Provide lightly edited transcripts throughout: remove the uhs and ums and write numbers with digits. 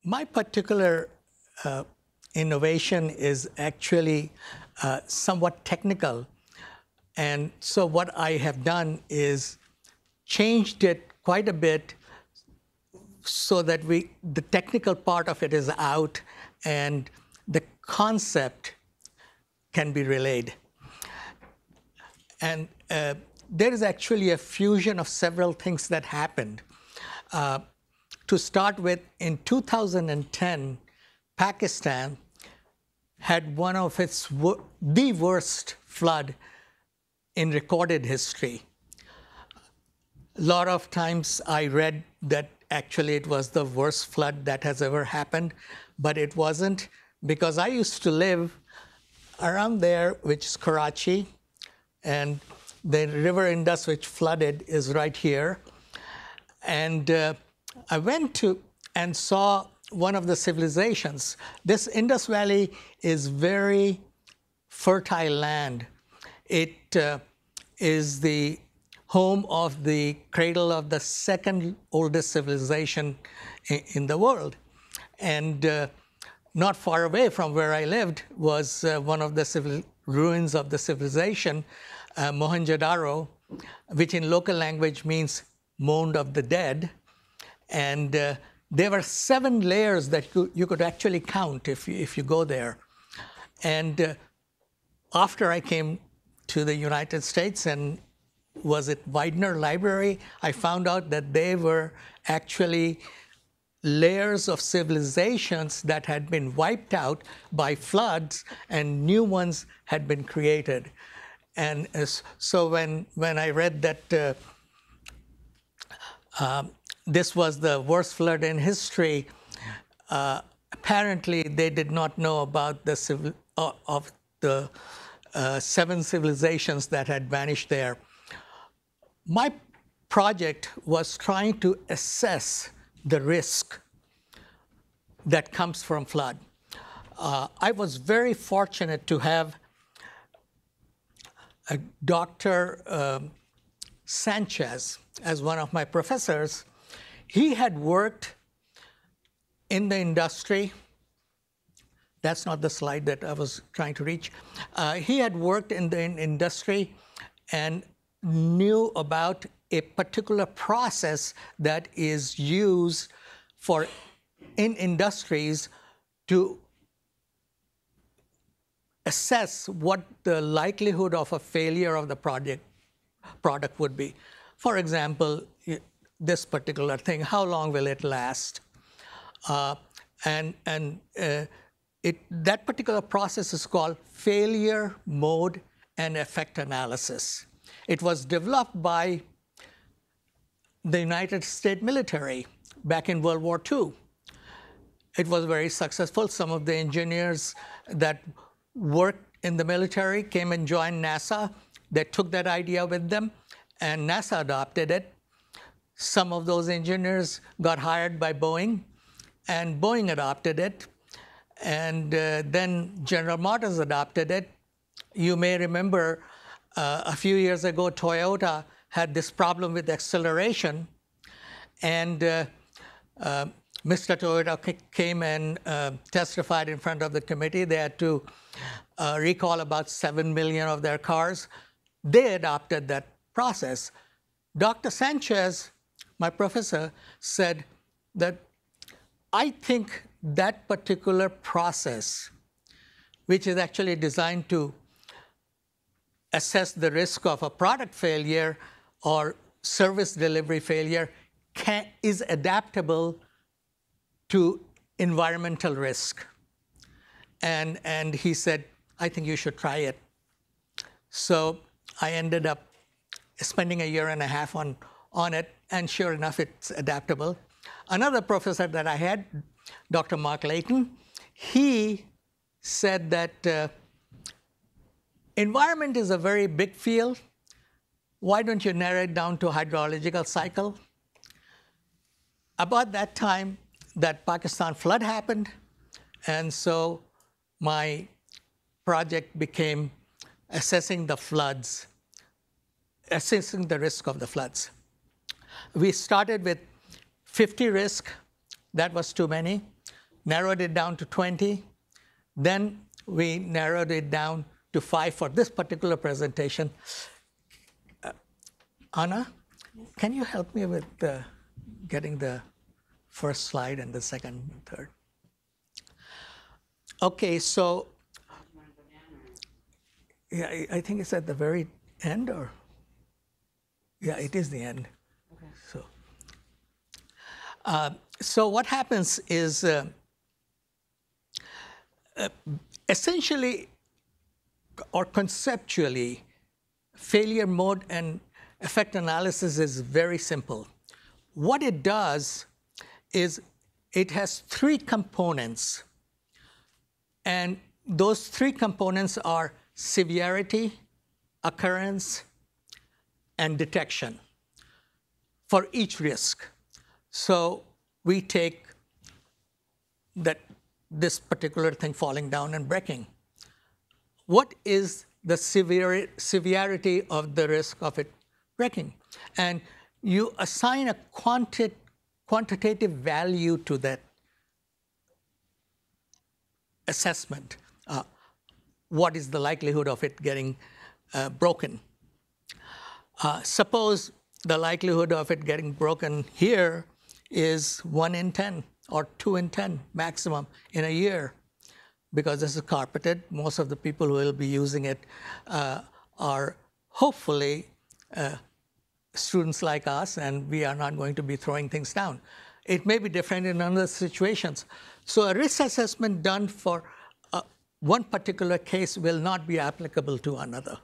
My particular innovation is actually somewhat technical. And so what I have done is changed it quite a bit so that the technical part of it is out and the concept can be relayed. And there is actually a fusion of several things that happened. To start with, in 2010, Pakistan had one of the worst flood in recorded history. A lot of times I read that actually it was the worst flood that has ever happened, but it wasn't, because I used to live around there, which is Karachi, and the river Indus, which flooded, is right here. And I went to and saw one of the civilizations. This Indus Valley is very fertile land. It is the home of the cradle of the second oldest civilization in the world. And not far away from where I lived was one of the ruins of the civilization, Mohenjo-daro, which in local language means mound of the dead. And there were 7 layers that you could actually count if you go there. And after I came to the United States and was at Widener Library, I found out that they were actually layers of civilizations that had been wiped out by floods and new ones had been created. And so when I read that this was the worst flood in history, apparently they did not know about the 7 civilizations that had vanished there. My project was trying to assess the risk that comes from flood. I was very fortunate to have Dr. Sanchez as one of my professors. He had worked in the industry. That's not the slide that I was trying to reach. He had worked in the industry and knew about a particular process that is used in industries to assess what the likelihood of a failure of the product would be. For example, this particular thing, how long will it last? That particular process is called failure mode and effect analysis. It was developed by the United States military back in World War II. It was very successful. Some of the engineers that worked in the military came and joined NASA. They took that idea with them, and NASA adopted it. Some of those engineers got hired by Boeing, and Boeing adopted it. And then General Motors adopted it. You may remember a few years ago, Toyota had this problem with acceleration, and Mr. Toyota came and testified in front of the committee. They had to recall about 7 million of their cars. They adopted that process. Dr. Sanchez, my professor, said that I think that particular process, which is actually designed to assess the risk of a product failure or service delivery failure, is adaptable to environmental risk. And he said, I think you should try it. So I ended up spending 1.5 years on it, and sure enough, it's adaptable. Another professor that I had, Dr. Mark Layton, he said that environment is a very big field. Why don't you narrow it down to hydrological cycle? About that time, that Pakistan flood happened, and so my project became assessing the floods, assessing the risk of the floods. We started with 50 risks. That was too many. narrowed it down to 20. Then we narrowed it down to 5 for this particular presentation. Anna, can you help me with getting the first slide and the second and third? Okay, so yeah, I think it's at the very end, or yeah, it is the end. Okay. So what happens is essentially or conceptually, failure mode and effect analysis is very simple. What it does is it has 3 components. And those 3 components are severity, occurrence, and detection for each risk. So we take this particular thing falling down and breaking. What is the severity of the risk of it breaking? And you assign a quantitative value to that assessment. What is the likelihood of it getting broken? Suppose the likelihood of it getting broken here is 1 in 10 or 2 in 10 maximum in a year. Because this is carpeted, most of the people who will be using it are hopefully students like us, and we are not going to be throwing things down. It may be different in other situations. So a risk assessment done for one particular case will not be applicable to another.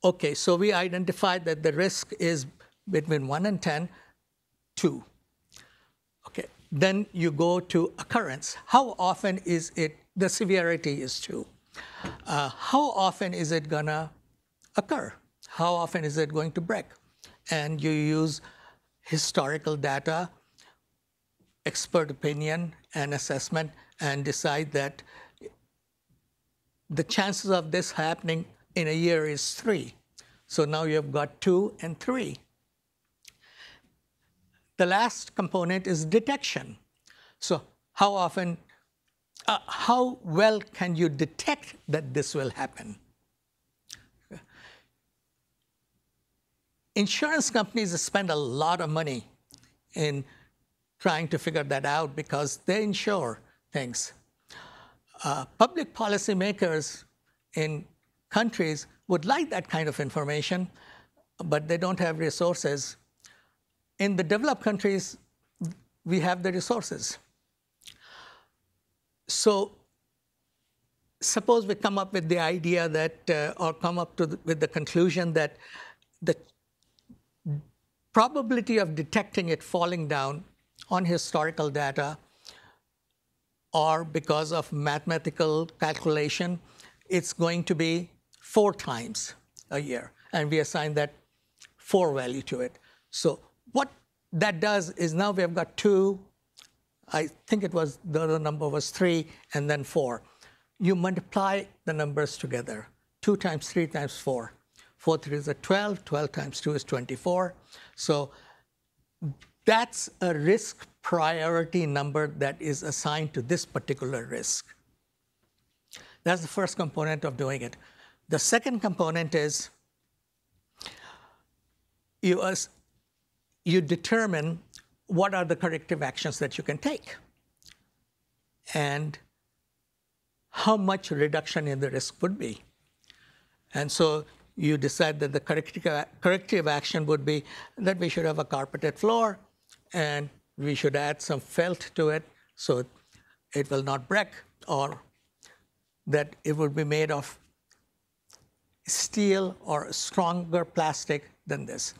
Okay, so we identified that the risk is between 1 and 10, 2. Okay, then you go to occurrence. How often is it, the severity is 2. How often is it gonna occur? How often is it going to break? And you use historical data, expert opinion, and assessment, and decide that the chances of this happening in a year is 3. So now you've got 2 and 3. The last component is detection. So how often, how well can you detect that this will happen? Insurance companies spend a lot of money in trying to figure that out because they insure things. Public policymakers in countries would like that kind of information, but they don't have resources. In the developed countries, we have the resources. So suppose we come up with the idea that, or come up with the conclusion that the probability of detecting it falling down on historical data or because of mathematical calculation, it's going to be 4 times a year. And we assign that 4 value to it. So what that does is now we have got 2, I think it was, the other number was 3, and then 4. You multiply the numbers together. 2 times 3 times 4. 4 3 is 12, 12 times 2 is 24. So that's a risk priority number that is assigned to this particular risk. That's the first component of doing it. The second component is you determine what are the corrective actions that you can take and how much reduction in the risk would be. And so you decide that the corrective action would be that we should have a carpeted floor and we should add some felt to it so it will not break, or that it would be made of steel or stronger plastic than this,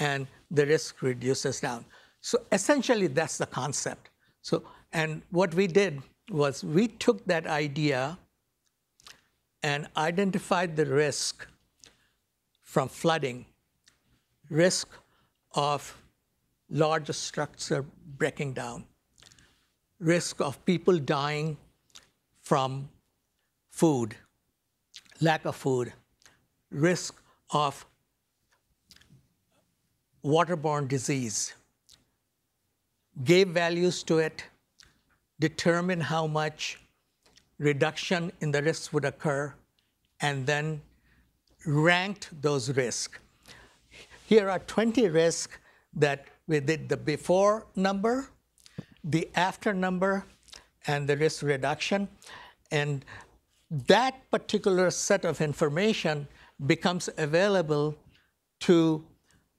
and the risk reduces down. So essentially, that's the concept. So, and what we did was we took that idea and identified the risk from flooding, risk of large structure breaking down, risk of people dying from food, lack of food, risk of waterborne disease, gave values to it, determine how much reduction in the risks would occur, and then ranked those risks. Here are 20 risks that we did the before number, the after number, and the risk reduction. And that particular set of information becomes available to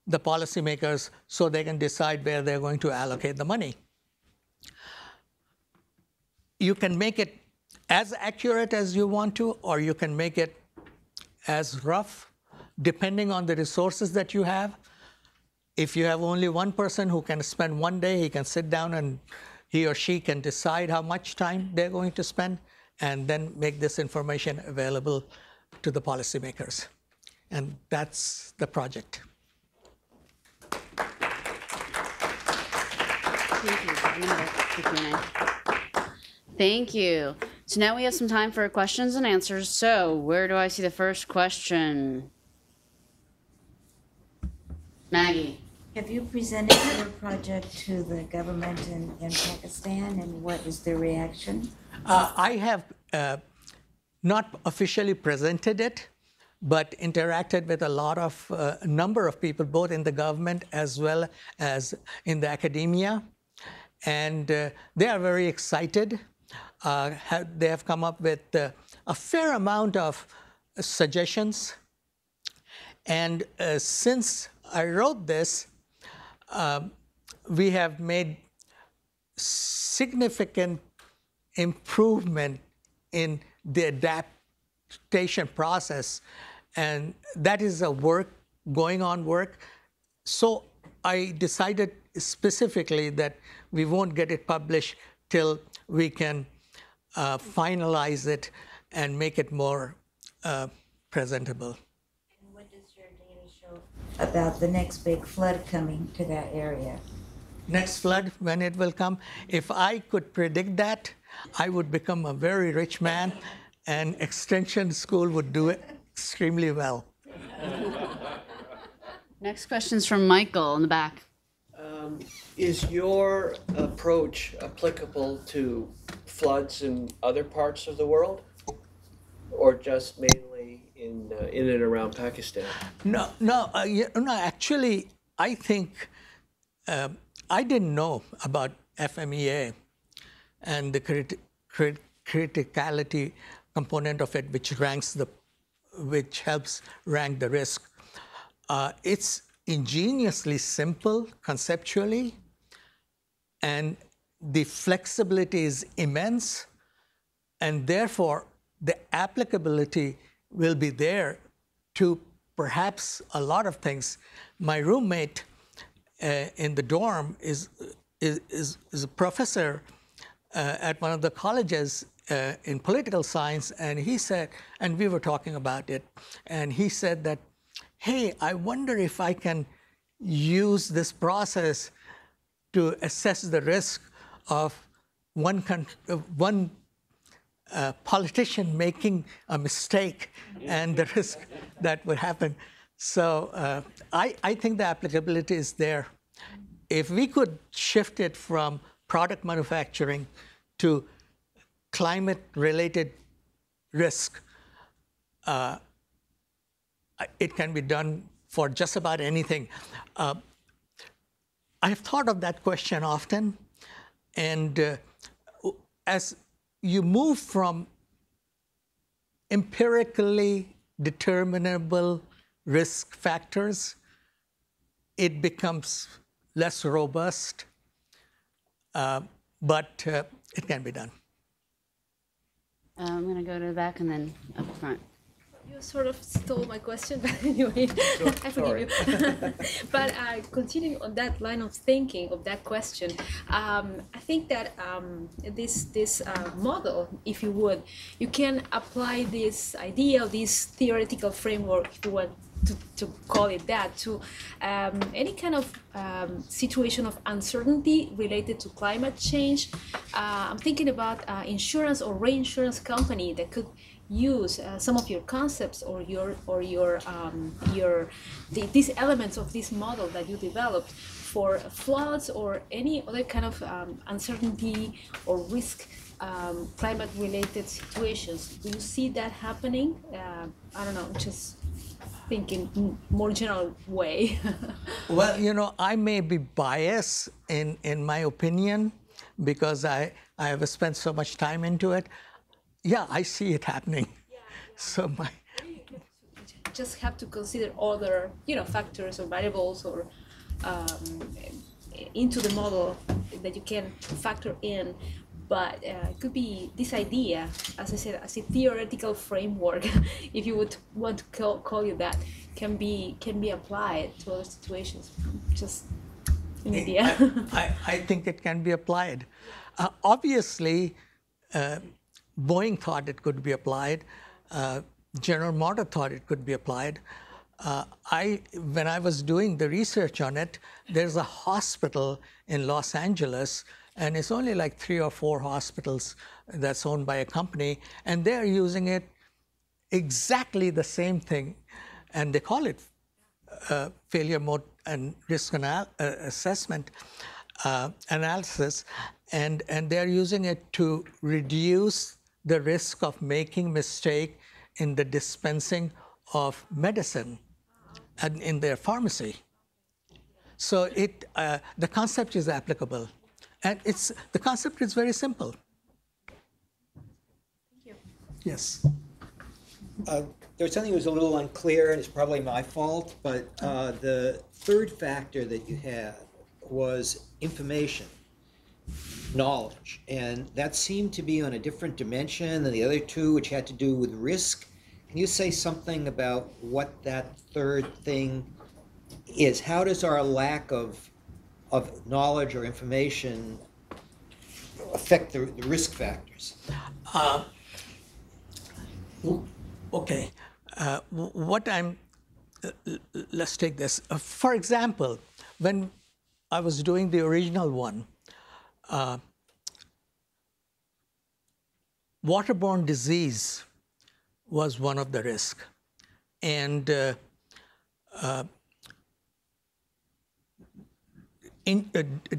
the policymakers so they can decide where they're going to allocate the money. You can make it as accurate as you want to, or you can make it as rough, depending on the resources that you have. If you have only one person who can spend one day, he can sit down and he or she can decide how much time they're going to spend and then make this information available to the policymakers. And that's the project. Thank you. So now we have some time for questions and answers. So where do I see the first question? Maggie. Have you presented your project to the government in Pakistan, and what is their reaction? I have not officially presented it, but interacted with a lot of number of people, both in the government as well as in the academia. And they are very excited. They have come up with a fair amount of suggestions. And since I wrote this, we have made significant improvement in the adaptation process. And that is a going on work. So I decided specifically that we won't get it published till we can finalize it and make it more presentable. And what does your data show about the next big flood coming to that area? Next flood, when it will come, if I could predict that, I would become a very rich man, and Extension School would do it extremely well. Next question's from Michael in the back. Is your approach applicable to floods in other parts of the world, or just mainly in and around Pakistan? No. Actually, I think I didn't know about FMEA and the criticality component of it, which helps rank the risk. It's ingeniously simple conceptually, and the flexibility is immense, and therefore the applicability will be there to perhaps a lot of things. My roommate in the dorm is a professor at one of the colleges in political science, and he said, and we were talking about it, and he said that, hey, I wonder if I can use this process to assess the risk of one politician making a mistake and the risk that would happen. So I think the applicability is there. If we could shift it from product manufacturing to climate-related risk, it can be done for just about anything. I've thought of that question often, and as you move from empirically determinable risk factors, it becomes less robust, but it can be done. I'm going to go to the back and then up front. You sort of stole my question, but anyway, I forgive you. But continuing on that line of thinking of that question, I think that this model, if you would, you can apply this idea, this theoretical framework, if you want to call it that, to any kind of situation of uncertainty related to climate change. I'm thinking about insurance or reinsurance company that could use some of your concepts or these elements of this model that you developed for floods or any other kind of uncertainty or risk climate-related situations? Do you see that happening? I don't know, just thinking more general way. Well, I may be biased in my opinion because I have spent so much time into it. Yeah, I see it happening. So just have to consider other, factors or variables or into the model that you can factor in. But it could be this idea, as I said, as a theoretical framework, if you would want to call it that, can be applied to other situations. Just an idea. I think it can be applied. Obviously, Boeing thought it could be applied. General Motors thought it could be applied. When I was doing the research on it, there's a hospital in Los Angeles, and it's only like 3 or 4 hospitals that's owned by a company, and they're using it exactly the same thing, and they call it failure mode and risk assessment analysis, and they're using it to reduce the risk of making mistake in the dispensing of medicine and in their pharmacy. So the concept is applicable. And the concept is very simple. Thank you. Yes. There was something that was a little unclear, and it's probably my fault, but the third factor that you had was information, knowledge, and that seemed to be on a different dimension than the other two, which had to do with risk. Can you say something about what that third thing is? How does our lack of knowledge or information affect the risk factors? Okay. Let's take this. For example, when I was doing the original one, waterborne disease was one of the risks. And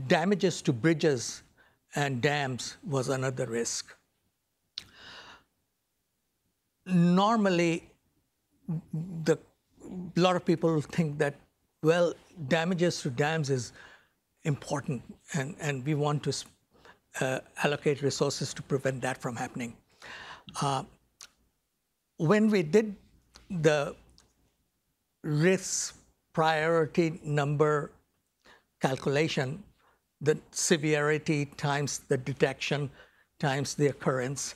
damages to bridges and dams was another risk. Normally, a lot of people think that, well, damages to dams is important, and we want to allocate resources to prevent that from happening. When we did the risk priority number calculation, the severity times the detection times the occurrence,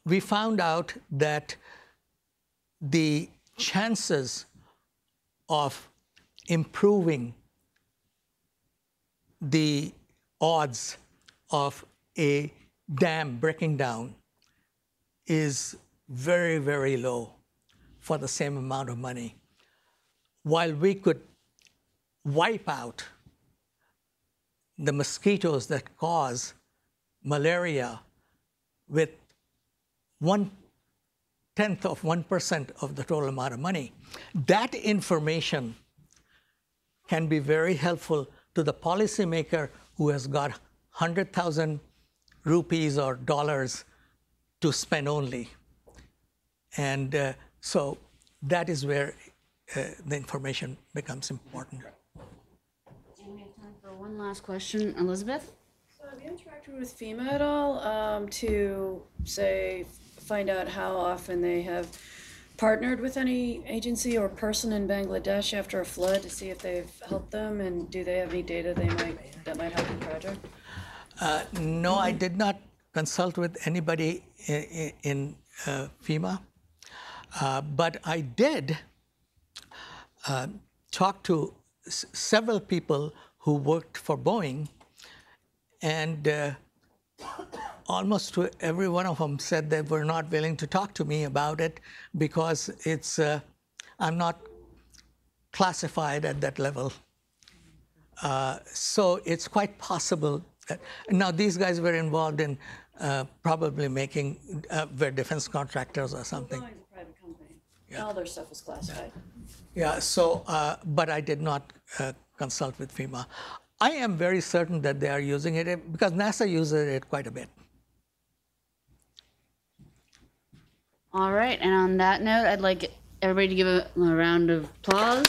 we found out that the chances of improving the odds of a dam breaking down is very, very low for the same amount of money. While we could wipe out the mosquitoes that cause malaria with 1/10 of 1% of the total amount of money, that information can be very helpful to the policymaker who has got 100,000 rupees or dollars to spend only. And so that is where the information becomes important. And we have time for one last question. Elizabeth? So have you interacted with FEMA at all to, say, find out how often they have partnered with any agency or person in Bangladesh after a flood to see if they've helped them, and do they have any data that might help the project? No, I did not consult with anybody in FEMA, but I did talk to several people who worked for Boeing, and almost every one of them said they were not willing to talk to me about it because I'm not classified at that level. So it's quite possible that, now these guys were involved in probably making, were defense contractors or something. Boeing's a private company. All their stuff is classified. Yeah, so, but I did not consult with FEMA. I am very certain that they are using it because NASA uses it quite a bit. All right, and on that note, I'd like everybody to give a round of applause.